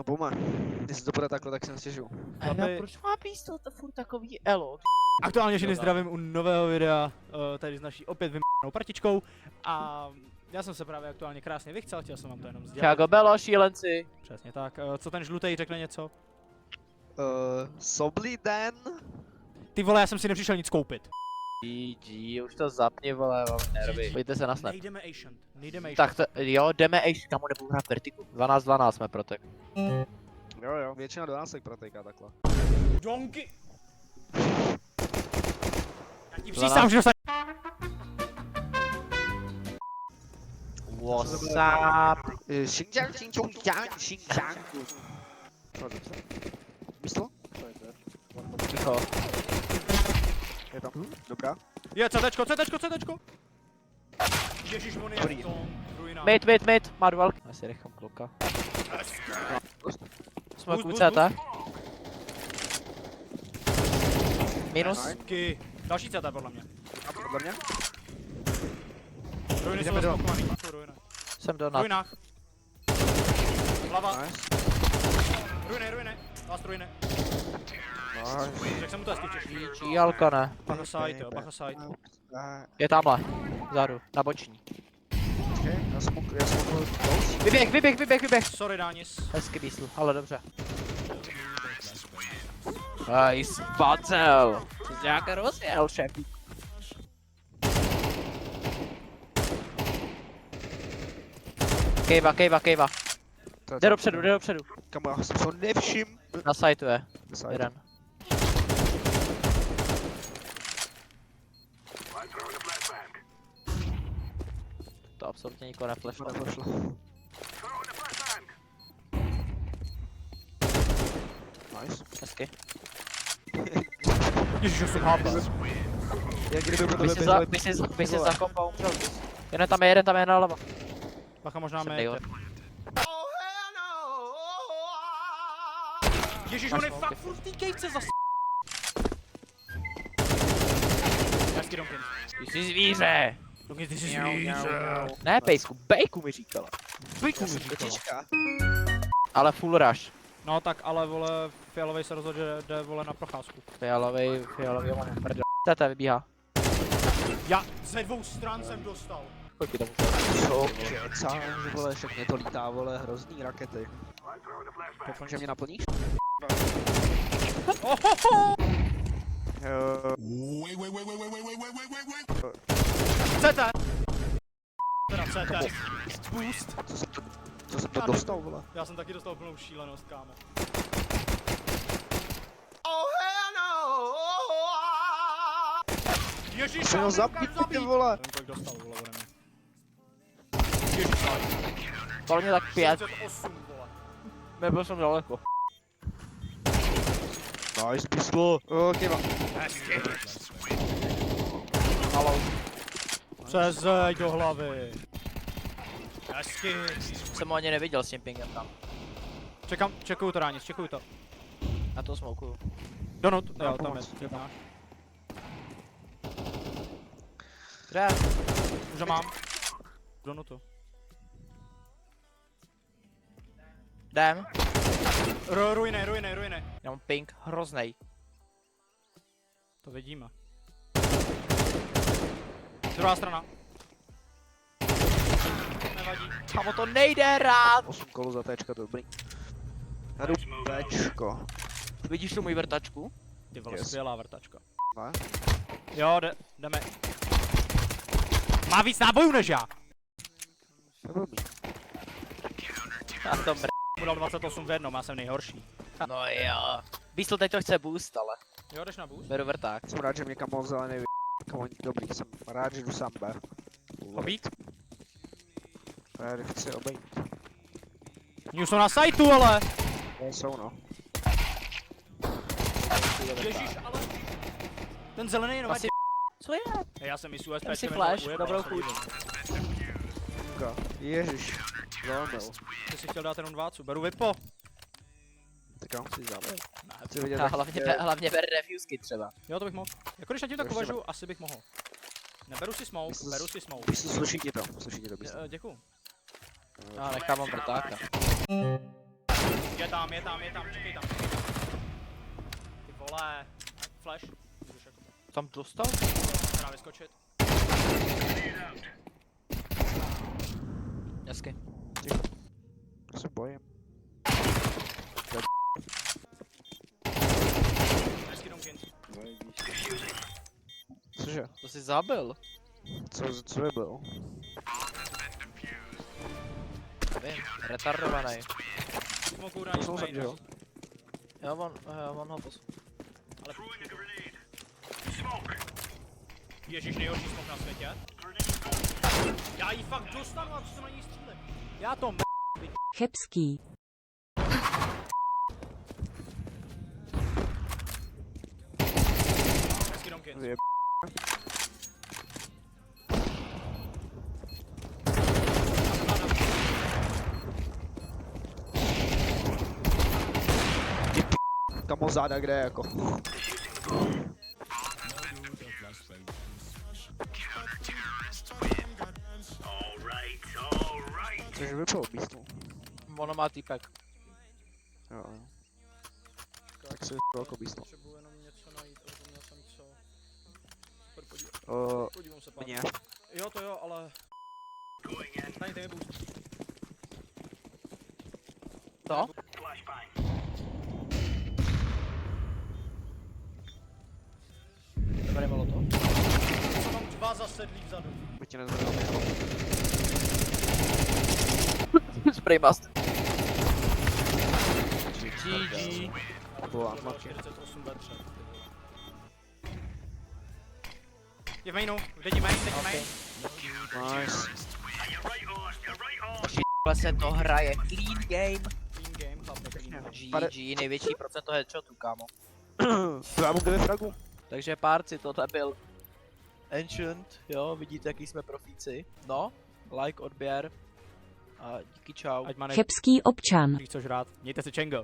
No pojďme. Jestli to bude takhle, tak se nestěžuju. Proč má pístel to furt takový elo? Aktuálně všechny zdravím u nového videa, tady s naší opět vyměnou partičkou a já jsem se právě aktuálně krásně vychcel, chtěl jsem vám to jenom sdělit. Čágo Belo, šílenci. Přesně tak, co ten žlutej řekne něco? Soblý den? Ty vole, já jsem si nepřišel nic koupit. GG, už to zapni, vole, mám nervy. Pojďte se na snap. Nejdeme Asian, nejdeme Asian. Tak to, jo, jdeme ještě, kamu nebudu hrát vertiku. 12-12 jsme protek. Jo, většina do nás protéká takhle. Donky! Já ti přísám, že dostane... What's up? Xinjiang, Xinjiang, Xinjiang. Myslel? Ticho. Je tam. Dobrá. Je, CTčko. Ježíš, on je Dobrý. v tom, ruina. Mid, má duelky. Já si nechám kluka. Smoke Boost, CT. Minus. Hezky. Další CT podle mě. A podle mě? Ruiny jsou Jdeme do- zaspokovaný, jsou ruiny. Jsem V donat. ruinách. Hlava. Nice. Ruiny. Last ruiny. Nice. Řekl jsem mu to hezky v češtině. GG, Alko ne. Bacha side, jo, bacha side. Je tamhle. Vzadu, na boční. Okay, já jsem close. Vyběh. Sorry, Dánis. Hezky bísl, ale dobře. Spacel. To jsi nějak rozjel, šéfí. Kejva. Jde dopředu. Kamu, já jsem se ho nevšim. Na sajtu je. Side. Jeden. To absolutně nikoho neflashlo. Neprošlo. Nice. Hezky. Ježiš, jsem HP. Jak kdyby mu to vyběhli. By si zakopal, umřel bys. Jeden tam je nalevo. Bacha možná Jsem mít. nejhor. Ježiš, on je fakt furt v té kejce zas... Hezky, Donkin. Ty jsi zvíře. Donkin, ty jsi zvíře. Ne, pejsku, bejku mi říkala. Bejku mi říkala. Kočička. Ale full rush. No tak ale vole, Fialovej se rozhodl, že jde vole na procházku. Fialovej, mám prdel. TT vybíhá. Já ze dvou stran jsem dostal. Kolik tomu? Co kecáš, vole, všechny to lítá, vole, hrozný rakety. Že mě naplníš? Ohoho! CT! Teda CT. Boost. Co jsem to dostal, vole? Já jsem taky dostal plnou šílenost, kámo. Ježíš, Jsi ho zabít, ty vole! Nevím, kolik dostal, vole, ode mě. Ježíš, Podle mě tak 5. 38, vole. Nebyl jsem daleko. Nice, pistol. Kejva. Halo. Přezeď do hlavy. Hezky. Jsem ho ani neviděl s tím pingem tam. Čekuju to, Ránis, čekuju to. Na to smokuju. Donut, jo, tam je, pomoc. typnáš. Kde? Už ho mám. Donutu. Jdem. Ruiny. Já mám ping hroznej. To vidíme. Druhá strana. Nevadí. Kamo, to nejde rád. 8 kolů za téčka, dobrý. Jdu téčko. Vidíš tu můj vrtačku? Ty vole, Yes. skvělá vrtačka. Ne? Jo, jdeme. Má víc nábojů než já. To je blbý. A to mr... Budal 28 v jednom, já jsem nejhorší. No jo. Beastle teď to chce boost, ale. Jo, jdeš na boost? Beru vrták. Jsem rád, že mě kamo zelený kamo, dobrý, jsem rád, že jdu sám B. Obít? Rád, že chci obejít. Oni už jsou na sajtu, ale! Jsou no. Ježíš, ale... Ten zelený jenom Asi- Co je? Já jsem i s USP. Dám si flash, dobrou chuť. Ježiš. Zalomil. Ty jsi chtěl dát jenom dvácu, beru vypo. Tak já mu chci zabít. Ne, Chci vidět, A jak hlavně ber refusky třeba. jo, to bych mohl. Jako když na tím tak Ještě uvažuju, asi bych mohl. Neberu si smoke, Myslím, beru si smoke. Když se sluší ti to, Děkuju. Já nechám mám vrtáka. Je tam, čekej tam. Ty vole. Flash. Můžeš jako Tam dostal? právě skočit. Hezky. Já se bojím. Hezky Dunkin. Cože? To jsi zabil. Co je bylo? Nevím, retardovaný. Smoku To jsem zabil. Jo, on ho posunul. Ale Ježíš, nejhorší smok na světě. Já jí fakt dostanu a co se na ní střílím. Já to Chebský. hezky Dunkin. Vyjeb... Kamo záda kde jako? Cože vypalo místu? Ono má týpek. Jo. Tak si velkou místu. Potřebuji jenom něco najít, ale to měl jsem co. Super, podívám se pár. Mě. Jo, to jo, ale... Tady je boost. Co? Dobré bylo to. Co mám 2 zasedlí vzadu. By tě nezvedal jako. Spraymast. GG. Byla To bylo 48 ve 3. Je v mainu, jde main. Nice. Takhle se to hraje. Clean game. Clean game, chlape, clean game. GG, největší procento headshotů, kámo. To já mu kde fragu. Takže párci, tohle byl Ancient, jo, vidíte, jaký jsme profíci. No, like, odběr a díky, čau. Ať má Chebský občan. co žrát. Mějte se čengo.